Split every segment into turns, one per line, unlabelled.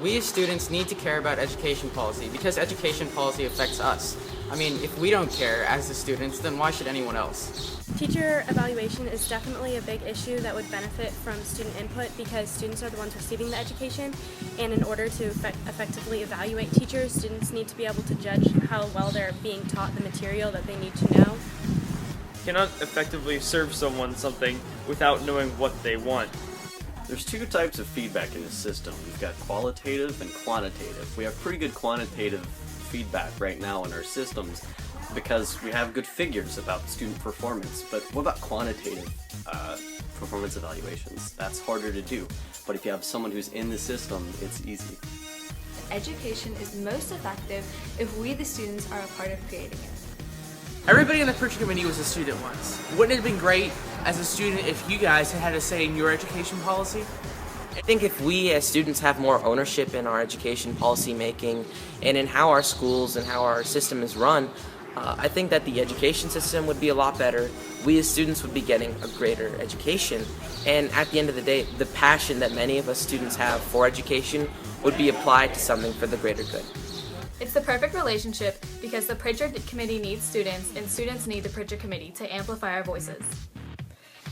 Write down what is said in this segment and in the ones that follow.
We as students need to care about education policy because education policy affects us. I mean, if we don't care as the students, then why should anyone else?
Teacher evaluation is definitely a big issue that would benefit from student input because students are the ones receiving the education, and in order to effectively evaluate teachers, students need to be able to judge how well they're being taught the material that they need to know.
You cannot effectively serve someone something without knowing what they want.
There's two types of feedback in the system. We've got qualitative and quantitative. We have pretty good quantitative feedback right now in our systems because we have good figures about student performance. But what about quantitative performance evaluations? That's harder to do. But if you have someone who's in the system, it's easy.
Education is most effective if we, the students, are a part of creating it.
Everybody in the Prichard Committee was a student once. Wouldn't it have been great as a student if you guys had a say in your education policy?
I think if we as students have more ownership in our education policy making and in how our schools and how our system is run, I think that the education system would be a lot better. We as students would be getting a greater education, and at the end of the day, the passion that many of us students have for education would be applied to something for the greater good.
It's the perfect relationship because the Prichard Committee needs students and students need the Prichard Committee to amplify our voices.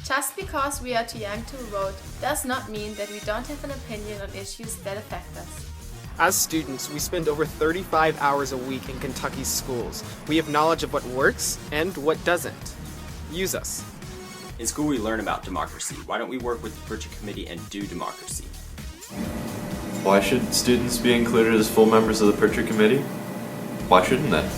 Just because we are too young to vote does not mean that we don't have an opinion on issues that affect us.
As students, we spend over 35 hours a week in Kentucky's schools. We have knowledge of what works and what doesn't. Use us.
In school we learn about democracy. Why don't we work with the Prichard Committee and do democracy?
Why should students be included as full members of the Prichard Committee? Why shouldn't they?